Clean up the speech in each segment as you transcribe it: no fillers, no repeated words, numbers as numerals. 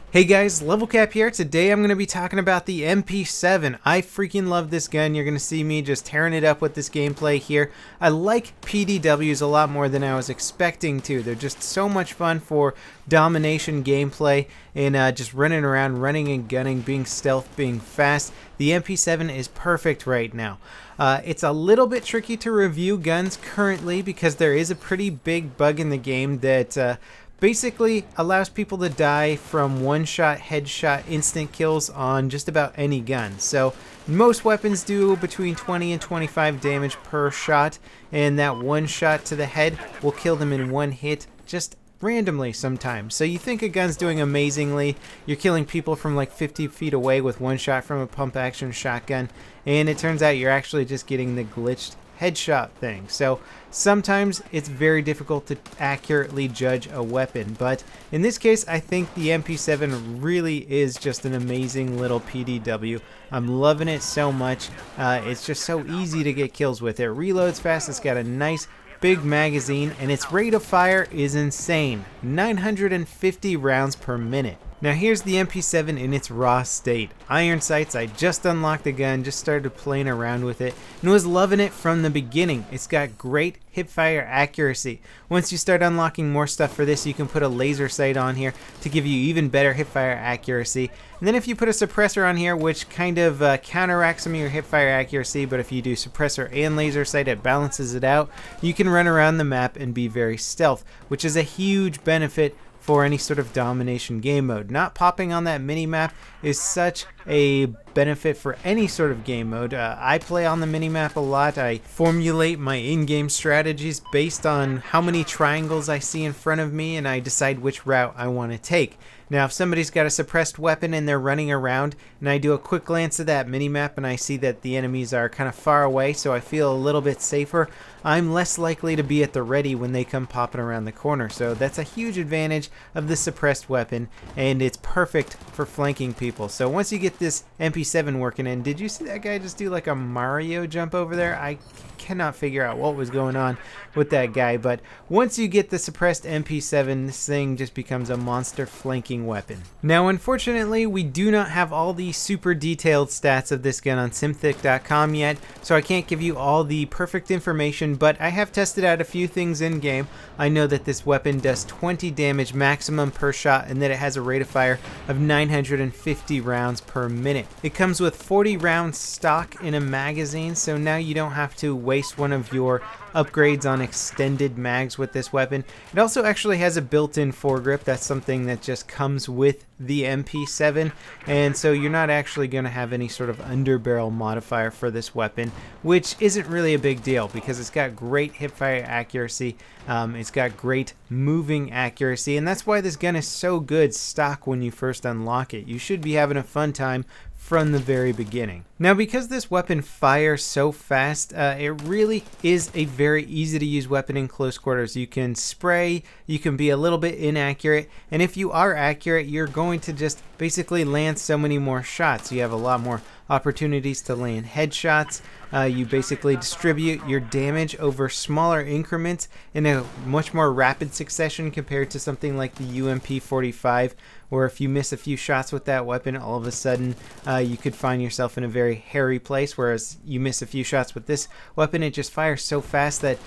Hey guys, LevelCap here. Today I'm going to be talking about the MP7. I freaking love this gun. You're going to see me just tearing it up with this gameplay here. I like PDWs a lot more than I was expecting to. They're just so much fun for domination gameplay and just running around, running and gunning, being stealth, being fast. The MP7 is perfect right now. It's a little bit tricky to review guns currently because there is a pretty big bug in the game that basically allows people to die from one-shot, headshot, instant kills on just about any gun. So most weapons do between 20 and 25 damage per shot, and that one shot to the head will kill them in one hit, just randomly sometimes. So you think a gun's doing amazingly, you're killing people from like 50 feet away with one shot from a pump action shotgun, and it turns out you're actually just getting the glitched headshot thing. So sometimes it's very difficult to accurately judge a weapon, but in this case I think the MP7 really is just an amazing little PDW. I'm loving it so much. It's just so easy to get kills with. It reloads fast, it's got a nice big magazine, and its rate of fire is insane, 950 rounds per minute. Now here's the MP7 in its raw state. Iron sights, I just unlocked the gun, just started playing around with it, and was loving it from the beginning. It's got great hipfire accuracy. Once you start unlocking more stuff for this, you can put a laser sight on here to give you even better hipfire accuracy. And then if you put a suppressor on here, which kind of counteracts some of your hipfire accuracy, but if you do suppressor and laser sight, it balances it out. You can run around the map and be very stealth, which is a huge benefit for any sort of domination game mode. Not popping on that mini-map is such a benefit for any sort of game mode. I play on the mini-map a lot. I formulate my in-game strategies based on how many triangles I see in front of me, and I decide which route I want to take. Now, if somebody's got a suppressed weapon and they're running around, and I do a quick glance at that mini-map and I see that the enemies are kind of far away, so I feel a little bit safer, I'm less likely to be at the ready when they come popping around the corner. So that's a huge advantage of the suppressed weapon, and it's perfect for flanking people. So once you get this MP7 working in, did you see that guy just do like a Mario jump over there? I cannot figure out what was going on with that guy, but once you get the suppressed MP7, this thing just becomes a monster flanking weapon. Now unfortunately we do not have all the super detailed stats of this gun on simthic.com yet, so I can't give you all the perfect information, but I have tested out a few things in game. I know that this weapon does 20 damage maximum per shot and that it has a rate of fire of 950 rounds per minute. It comes with 40 rounds stock in a magazine, so now you don't have to waste one of your upgrades on extended mags with this weapon. It also actually has a built-in foregrip. That's something that just comes with the MP7, and so you're not actually going to have any sort of underbarrel modifier for this weapon, which isn't really a big deal because it's got great hipfire accuracy, it's got great moving accuracy, and that's why this gun is so good stock when you first unlock it. You should be having a fun time from the very beginning. Now, because this weapon fires so fast, it really is a very easy to use weapon in close quarters. You can spray, you can be a little bit inaccurate, and if you are accurate, you're going to just basically land so many more shots. You have a lot more opportunities to land headshots. You basically distribute your damage over smaller increments in a much more rapid succession compared to something like the UMP45, where if you miss a few shots with that weapon, all of a sudden you could find yourself in a very hairy place, whereas you miss a few shots with this weapon, it just fires so fast that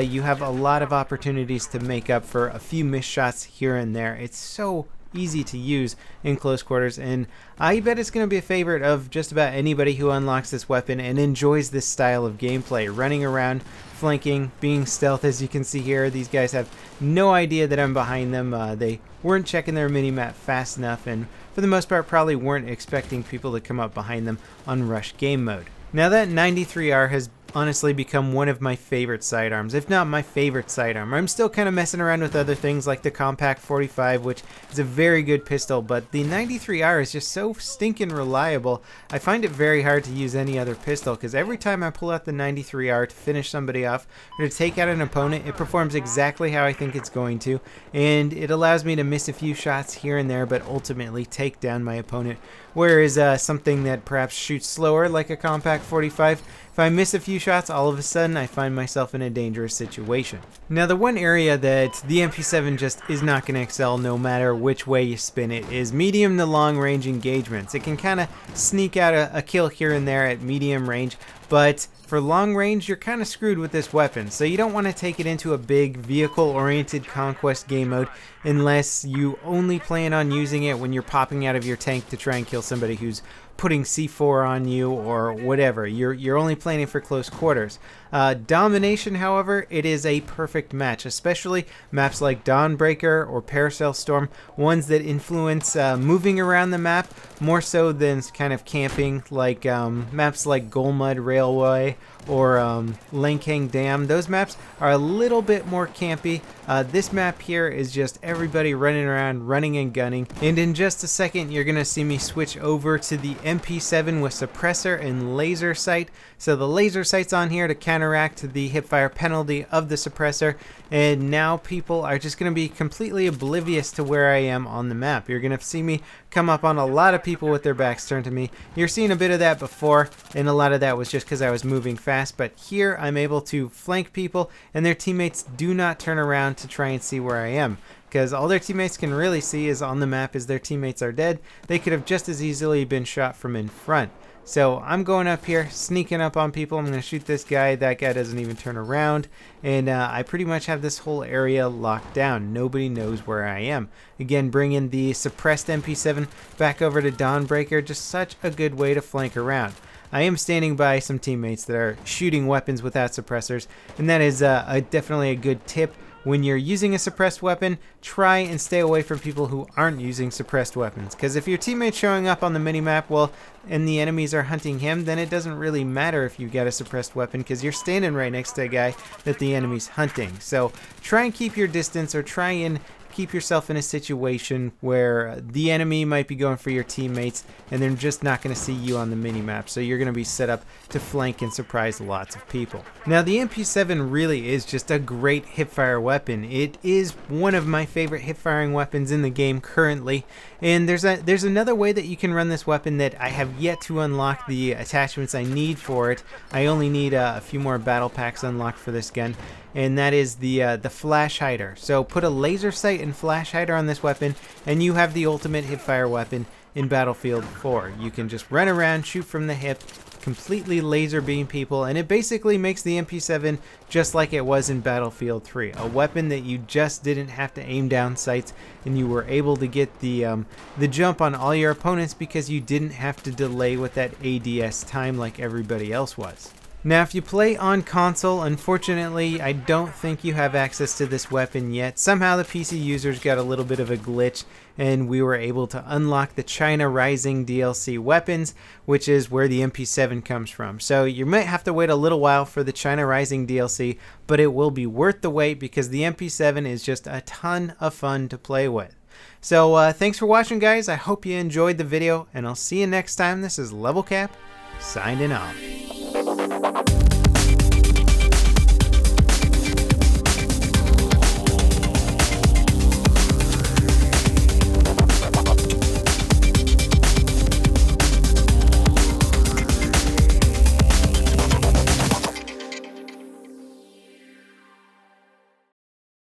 you have a lot of opportunities to make up for a few missed shots here and there. It's so easy to use in close quarters, and I bet it's going to be a favorite of just about anybody who unlocks this weapon and enjoys this style of gameplay, running around, flanking, being stealth. As you can see here, these guys have no idea that I'm behind them. They weren't checking their minimap fast enough, and for the most part probably weren't expecting people to come up behind them on rush game mode. Now that 93R has honestly become one of my favorite sidearms, if not my favorite sidearm. I'm still kind of messing around with other things like the Compact 45, which is a very good pistol, but the 93R is just so stinking reliable. I find it very hard to use any other pistol because every time I pull out the 93R to finish somebody off or to take out an opponent, it performs exactly how I think it's going to, and it allows me to miss a few shots here and there but ultimately take down my opponent, whereas something that perhaps shoots slower like a Compact 45 if I miss a few shots, all of a sudden I find myself in a dangerous situation. Now the one area that the MP7 just is not going to excel no matter which way you spin it is medium to long range engagements. It can kind of sneak out a kill here and there at medium range, but for long range, you're kind of screwed with this weapon, so you don't want to take it into a big vehicle-oriented conquest game mode unless you only plan on using it when you're popping out of your tank to try and kill somebody who's putting C4 on you or whatever. You're only planning for close quarters. Domination, however, it is a perfect match, especially maps like Dawnbreaker or Parasail Storm, ones that influence moving around the map more so than kind of camping, like maps like Golmud Railway or Lenkang Dam. Those maps are a little bit more campy. This map here is just everybody running around, running and gunning. And in just a second, you're going to see me switch over to the MP7 with suppressor and laser sight. So the laser sight's on here to counteract the hipfire penalty of the suppressor. And now people are just going to be completely oblivious to where I am on the map. You're going to see me come up on a lot of people with their backs turned to me. You're seeing a bit of that before, and a lot of that was just because I was moving fast. But here I'm able to flank people, and their teammates do not turn around to try and see where I am, because all their teammates can really see is on the map is their teammates are dead. They could have just as easily been shot from in front. So I'm going up here, sneaking up on people. I'm going to shoot this guy. That guy doesn't even turn around. And I pretty much have this whole area locked down. Nobody knows where I am. Again, bringing the suppressed MP7 back over to Dawnbreaker. Just such a good way to flank around. I am standing by some teammates that are shooting weapons without suppressors. And that is definitely a good tip. When you're using a suppressed weapon, try and stay away from people who aren't using suppressed weapons. Because if your teammate's showing up on the minimap, well, and the enemies are hunting him, then it doesn't really matter if you get a suppressed weapon, because you're standing right next to a guy that the enemy's hunting. So try and keep your distance, or try and keep yourself in a situation where the enemy might be going for your teammates and they're just not going to see you on the minimap, so you're going to be set up to flank and surprise lots of people. Now the MP7 really is just a great hipfire weapon. It is one of my favorite hipfiring weapons in the game currently, and there's another way that you can run this weapon that I have yet to unlock the attachments I need for it. I only need a few more battle packs unlocked for this gun, and that is the flash hider. So put a laser sight and flash hider on this weapon, and you have the ultimate hipfire weapon in Battlefield 4. You can just run around, shoot from the hip, completely laser beam people, and it basically makes the MP7 just like it was in Battlefield 3. A weapon that you just didn't have to aim down sights, and you were able to get the jump on all your opponents because you didn't have to delay with that ADS time like everybody else was. Now, if you play on console, unfortunately, I don't think you have access to this weapon yet. Somehow the PC users got a little bit of a glitch, and we were able to unlock the China Rising DLC weapons, which is where the MP7 comes from. So you might have to wait a little while for the China Rising DLC, but it will be worth the wait because the MP7 is just a ton of fun to play with. So thanks for watching, guys. I hope you enjoyed the video, and I'll see you next time. This is LevelCap, signing off.